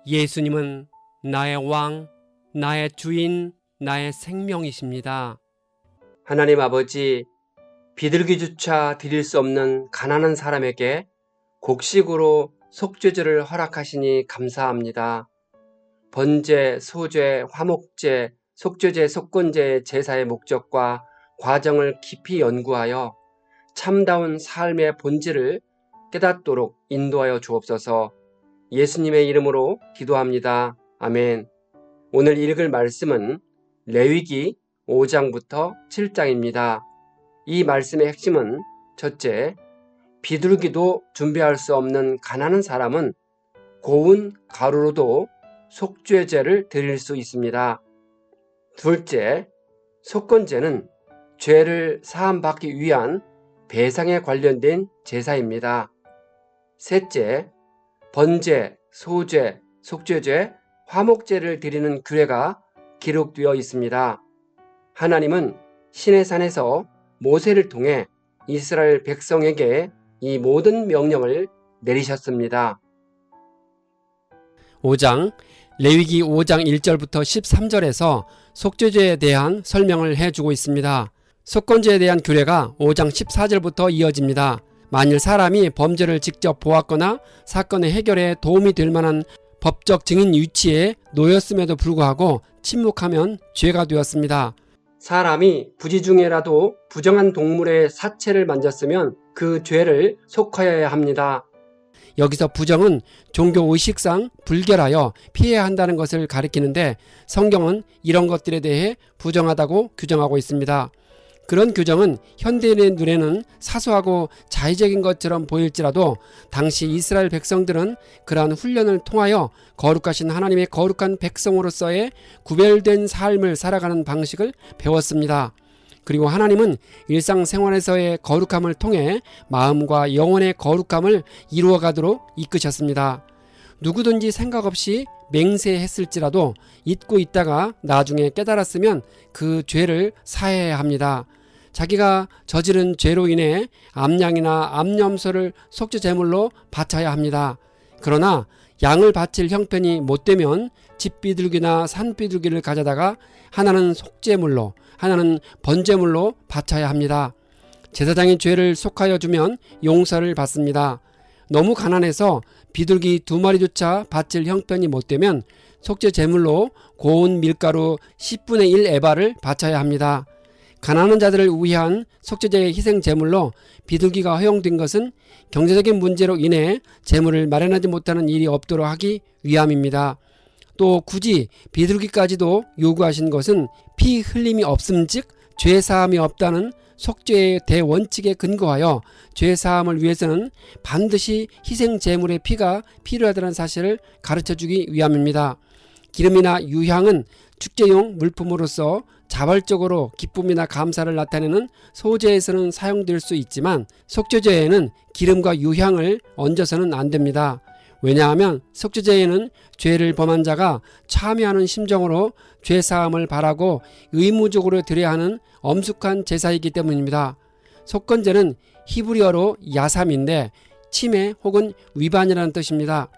예수님은 나의 왕, 나의 주인, 나의 생명이십니다. 하나님 아버지, 비둘기조차 드릴 수 없는 가난한 사람에게 곡식으로 속죄제를 허락하시니 감사합니다. 번제, 소제, 화목제, 속죄제, 속건제의 제사의 목적과 과정을 깊이 연구하여 참다운 삶의 본질을 깨닫도록 인도하여 주옵소서. 예수님의 이름으로 기도합니다. 아멘. 오늘 읽을 말씀은 레위기 5장부터 7장입니다. 이 말씀의 핵심은 첫째, 비둘기도 준비할 수 없는 가난한 사람은 고운 가루로도 속죄제를 드릴 수 있습니다. 둘째, 속건제는 죄를 사함받기 위한 배상에 관련된 제사입니다. 셋째, 번제, 소제, 속죄제, 화목제를 드리는 규례가 기록되어 있습니다. 하나님은 시내산에서 모세를 통해 이스라엘 백성에게 이 모든 명령을 내리셨습니다. 5장, 레위기 5장 1절부터 13절에서 속죄제에 대한 설명을 해주고 있습니다. 속건제에 대한 규례가 5장 14절부터 이어집니다. 만일 사람이 범죄를 직접 보았거나 사건의 해결에 도움이 될 만한 법적 증인 위치에 놓였음에도 불구하고 침묵하면 죄가 되었습니다. 사람이 부지 중에라도 부정한 동물의 사체를 만졌으면 그 죄를 속하여야 합니다. 여기서 부정은 종교의식상 불결하여 피해야 한다는 것을 가리키는데 성경은 이런 것들에 대해 부정하다고 규정하고 있습니다. 그런 규정은 현대인의 눈에는 사소하고 자의적인 것처럼 보일지라도 당시 이스라엘 백성들은 그러한 훈련을 통하여 거룩하신 하나님의 거룩한 백성으로서의 구별된 삶을 살아가는 방식을 배웠습니다. 그리고 하나님은 일상생활에서의 거룩함을 통해 마음과 영혼의 거룩함을 이루어가도록 이끄셨습니다. 누구든지 생각 없이 맹세했을지라도 잊고 있다가 나중에 깨달았으면 그 죄를 사해야 합니다. 자기가 저지른 죄로 인해 암양이나 암염소를 속죄제물로 바쳐야 합니다. 그러나 양을 바칠 형편이 못되면 집비둘기나 산비둘기를 가져다가 하나는 속죄물로 하나는 번제물로 바쳐야 합니다. 제사장이 죄를 속하여 주면 용서를 받습니다. 너무 가난해서 비둘기 2마리조차 바칠 형편이 못되면 속죄제물로 고운 밀가루 10분의 1 에바를 바쳐야 합니다. 가난한 자들을 위한 속죄제의 희생제물로 비둘기가 허용된 것은 경제적인 문제로 인해 제물을 마련하지 못하는 일이 없도록 하기 위함입니다. 또 굳이 비둘기까지도 요구하신 것은 피 흘림이 없음즉 죄사함이 없다는 속죄의 대원칙에 근거하여 죄사함을 위해서는 반드시 희생제물의 피가 필요하다는 사실을 가르쳐주기 위함입니다. 기름이나 유향은 축제용 물품으로서 자발적으로 기쁨이나 감사를 나타내는 소제에서는 사용될 수 있지만 속죄제에는 기름과 유향을 얹어서는 안 됩니다. 왜냐하면 속죄제에는 죄를 범한 자가 참여하는 심정으로 죄사함을 바라고 의무적으로 드려야 하는 엄숙한 제사이기 때문입니다. 속건제는 히브리어로 야삼인데 침해 혹은 위반이라는 뜻입니다.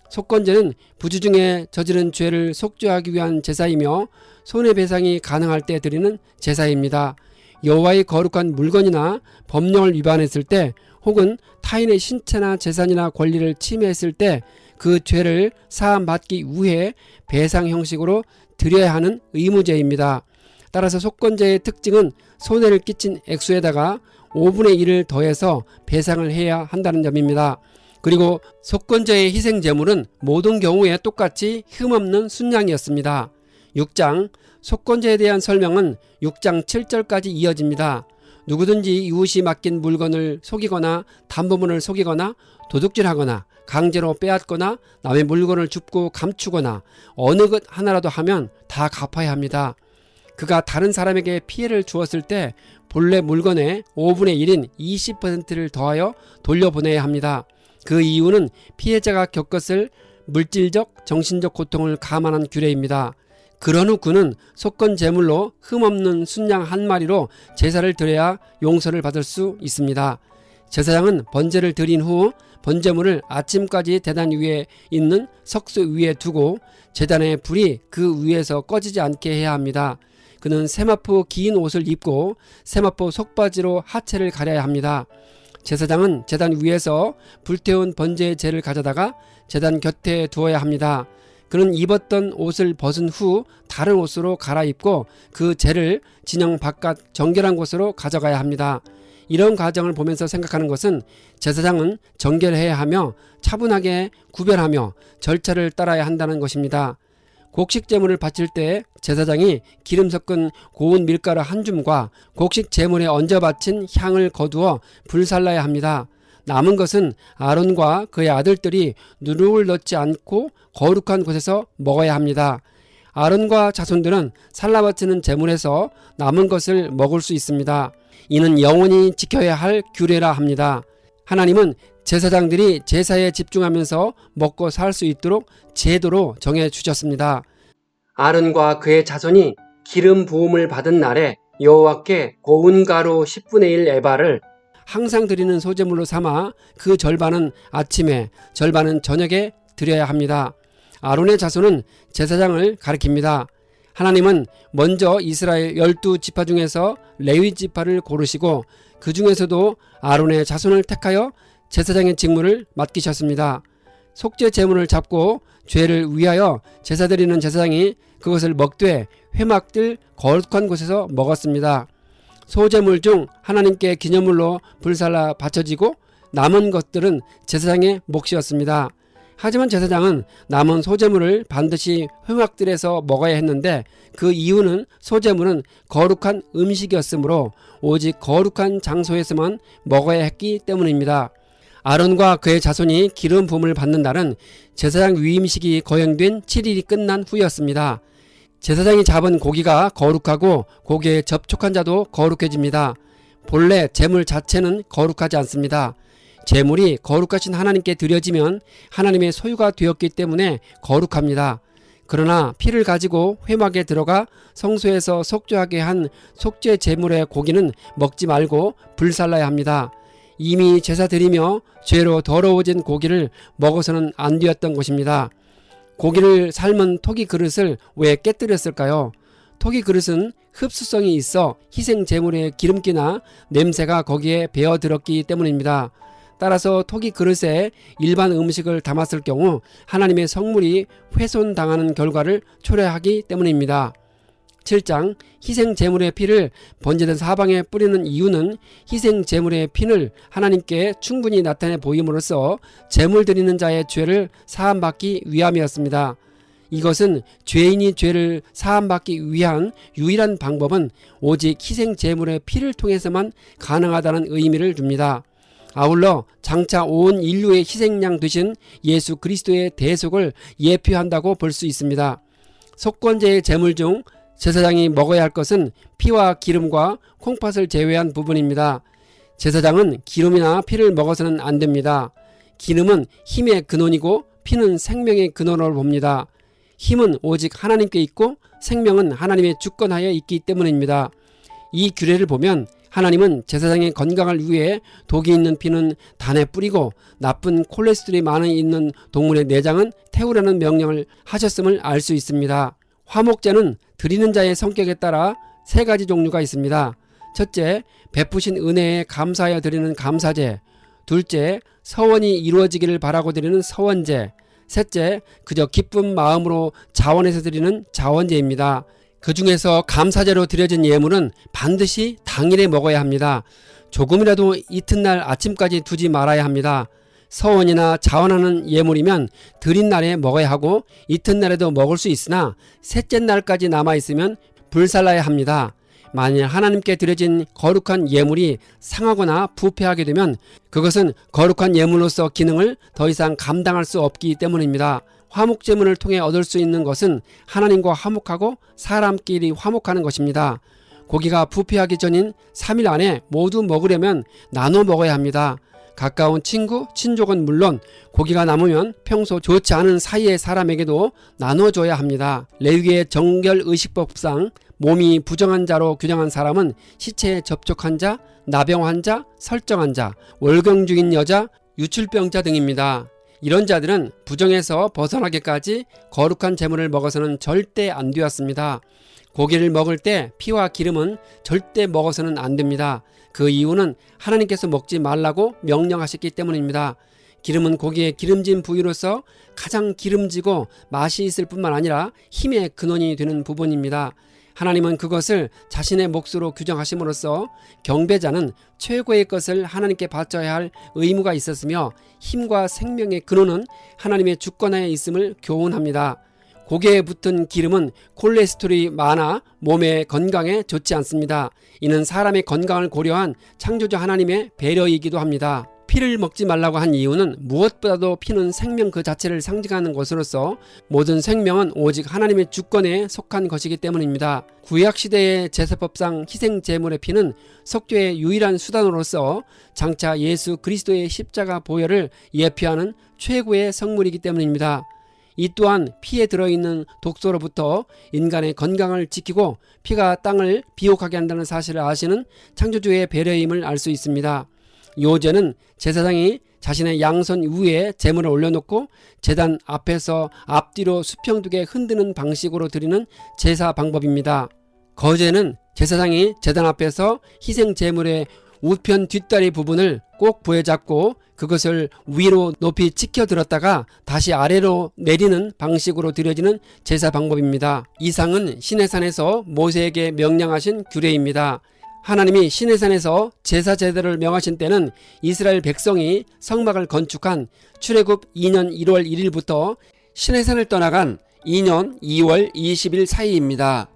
속건제는 부주 중에 저지른 죄를 속죄하기 위한 제사이며 손해배상이 가능할 때 드리는 제사입니다. 여호와의 거룩한 물건이나 법령을 위반했을 때 혹은 타인의 신체나 재산이나 권리를 침해했을 때 그 죄를 사함받기 위해 배상 형식으로 드려야 하는 의무제입니다. 따라서 속건제의 특징은 손해를 끼친 액수에다가 5분의 1을 더해서 배상을 해야 한다는 점입니다. 그리고 속건제의 희생제물은 모든 경우에 똑같이 흠없는 순양이었습니다. 6장 속건제에 대한 설명은 6장 7절까지 이어집니다. 누구든지 이웃이 맡긴 물건을 속이거나 담보물을 속이거나 도둑질하거나 강제로 빼앗거나 남의 물건을 줍고 감추거나 어느 것 하나라도 하면 다 갚아야 합니다. 그가 다른 사람에게 피해를 주었을 때 본래 물건의 5분의 1인 20%를 더하여 돌려보내야 합니다. 그 이유는 피해자가 겪었을 물질적, 정신적 고통을 감안한 규례입니다. 그런 후 그는 속건 제물로 흠없는 순양 한 마리로 제사를 드려야 용서를 받을 수 있습니다. 제사장은 번제를 드린 후 번제물을 아침까지 제단 위에 있는 석쇠 위에 두고 제단의 불이 그 위에서 꺼지지 않게 해야 합니다. 그는 세마포 긴 옷을 입고 세마포 속바지로 하체를 가려야 합니다. 제사장은 제단 위에서 불태운 번제의 재를 가져다가 제단 곁에 두어야 합니다. 그는 입었던 옷을 벗은 후 다른 옷으로 갈아입고 그 재를 진영 바깥 정결한 곳으로 가져가야 합니다. 이런 과정을 보면서 생각하는 것은 제사장은 정결해야 하며 차분하게 구별하며 절차를 따라야 한다는 것입니다. 곡식 제물을 바칠 때 제사장이 기름 섞은 고운 밀가루 한 줌과 곡식 제물에 얹어 바친 향을 거두어 불살라야 합니다. 남은 것은 아론과 그의 아들들이 누룩을 넣지 않고 거룩한 곳에서 먹어야 합니다. 아론과 자손들은 살라바치는 제물에서 남은 것을 먹을 수 있습니다. 이는 영원히 지켜야 할 규례라 합니다. 하나님은 제사장들이 제사에 집중하면서 먹고 살 수 있도록 제도로 정해 주셨습니다. 아론과 그의 자손이 기름 부음을 받은 날에 여호와께 고운 가루 10분의 1 에바를 항상 드리는 소제물로 삼아 그 절반은 아침에 절반은 저녁에 드려야 합니다. 아론의 자손은 제사장을 가리킵니다. 하나님은 먼저 이스라엘 12지파 중에서 레위 지파를 고르시고 그 중에서도 아론의 자손을 택하여 제사장의 직무를 맡기셨습니다. 속죄 제물을 잡고 죄를 위하여 제사 드리는 제사장이 그것을 먹되 회막들 거룩한 곳에서 먹었습니다. 소제물 중 하나님께 기념물로 불살라 바쳐지고 남은 것들은 제사장의 몫이었습니다. 하지만 제사장은 남은 소제물을 반드시 회막들에서 먹어야 했는데 그 이유는 소제물은 거룩한 음식이었으므로 오직 거룩한 장소에서만 먹어야 했기 때문입니다. 아론과 그의 자손이 기름 부음을 받는 날은 제사장 위임식이 거행된 7일이 끝난 후였습니다. 제사장이 잡은 고기가 거룩하고 고기에 접촉한 자도 거룩해집니다. 본래 제물 자체는 거룩하지 않습니다. 제물이 거룩하신 하나님께 드려지면 하나님의 소유가 되었기 때문에 거룩합니다. 그러나 피를 가지고 회막에 들어가 성소에서 속죄하게 한 속죄 제물의 고기는 먹지 말고 불살라야 합니다. 이미 제사 드리며 죄로 더러워진 고기를 먹어서는 안 되었던 것입니다. 고기를 삶은 토기 그릇을 왜 깨뜨렸을까요? 토기 그릇은 흡수성이 있어 희생 제물의 기름기나 냄새가 거기에 배어들었기 때문입니다. 따라서 토기 그릇에 일반 음식을 담았을 경우 하나님의 성물이 훼손당하는 결과를 초래하기 때문입니다. 7장 희생 제물의 피를 번제된 사방에 뿌리는 이유는 희생 제물의 피를 하나님께 충분히 나타내 보임으로써 제물 드리는 자의 죄를 사함받기 위함이었습니다. 이것은 죄인이 죄를 사함받기 위한 유일한 방법은 오직 희생 제물의 피를 통해서만 가능하다는 의미를 줍니다. 아울러 장차 온 인류의 희생양 되신 예수 그리스도의 대속을 예표한다고 볼 수 있습니다. 속건제의 제물 중 제사장이 먹어야 할 것은 피와 기름과 콩팥을 제외한 부분입니다. 제사장은 기름이나 피를 먹어서는 안 됩니다. 기름은 힘의 근원이고 피는 생명의 근원으로 봅니다. 힘은 오직 하나님께 있고 생명은 하나님의 주권하에 있기 때문입니다. 이 규례를 보면 하나님은 제사장의 건강을 위해 독이 있는 피는 단에 뿌리고 나쁜 콜레스테롤이 많이 있는 동물의 내장은 태우라는 명령을 하셨음을 알 수 있습니다. 화목제는 드리는 자의 성격에 따라 세 가지 종류가 있습니다. 첫째, 베푸신 은혜에 감사하여 드리는 감사제. 둘째, 서원이 이루어지기를 바라고 드리는 서원제. 셋째, 그저 기쁜 마음으로 자원해서 드리는 자원제입니다. 그 중에서 감사제로 드려진 예물은 반드시 당일에 먹어야 합니다. 조금이라도 이튿날 아침까지 두지 말아야 합니다. 서원이나 자원하는 예물이면 드린 날에 먹어야 하고 이튿날에도 먹을 수 있으나 셋째 날까지 남아있으면 불살라야 합니다. 만일 하나님께 드려진 거룩한 예물이 상하거나 부패하게 되면 그것은 거룩한 예물로서 기능을 더 이상 감당할 수 없기 때문입니다. 화목제물을 통해 얻을 수 있는 것은 하나님과 화목하고 사람끼리 화목하는 것입니다. 고기가 부패하기 전인 3일 안에 모두 먹으려면 나눠 먹어야 합니다. 가까운 친구, 친족은 물론 고기가 남으면 평소 좋지 않은 사이의 사람에게도 나눠줘야 합니다. 레위기의 정결의식법상 몸이 부정한 자로 규정한 사람은 시체에 접촉한 자, 나병 환자, 설정한 자, 월경 중인 여자, 유출병자 등입니다. 이런 자들은 부정에서 벗어나기까지 거룩한 제물을 먹어서는 절대 안 되었습니다. 고기를 먹을 때 피와 기름은 절대 먹어서는 안 됩니다. 그 이유는 하나님께서 먹지 말라고 명령하셨기 때문입니다. 기름은 고기의 기름진 부위로서 가장 기름지고 맛이 있을 뿐만 아니라 힘의 근원이 되는 부분입니다. 하나님은 그것을 자신의 몫으로 규정하심으로써 경배자는 최고의 것을 하나님께 바쳐야 할 의무가 있었으며 힘과 생명의 근원은 하나님의 주권하에 있음을 교훈합니다. 고기에 붙은 기름은 콜레스테롤이 많아 몸의 건강에 좋지 않습니다. 이는 사람의 건강을 고려한 창조주 하나님의 배려이기도 합니다. 피를 먹지 말라고 한 이유는 무엇보다도 피는 생명 그 자체를 상징하는 것으로서 모든 생명은 오직 하나님의 주권에 속한 것이기 때문입니다. 구약시대의 제사법상 희생제물의 피는 속죄의 유일한 수단으로서 장차 예수 그리스도의 십자가 보혈을 예표하는 최고의 성물이기 때문입니다. 이 또한 피에 들어있는 독소로부터 인간의 건강을 지키고 피가 땅을 비옥하게 한다는 사실을 아시는 창조주의 배려임을 알 수 있습니다. 요제는 제사장이 자신의 양손 위에 제물을 올려놓고 제단 앞에서 앞뒤로 수평두개 흔드는 방식으로 드리는 제사 방법입니다. 거제는 제사장이 제단 앞에서 희생 제물의 우편 뒷다리 부분을 꼭 부여잡고 그것을 위로 높이 치켜 들었다가 다시 아래로 내리는 방식으로 드려지는 제사 방법입니다. 이상은 시내산에서 모세에게 명령하신 규례입니다. 하나님이 시내산에서 제사 제도를 명하신 때는 이스라엘 백성이 성막을 건축한 출애굽 2년 1월 1일부터 시내산을 떠나간 2년 2월 20일 사이입니다.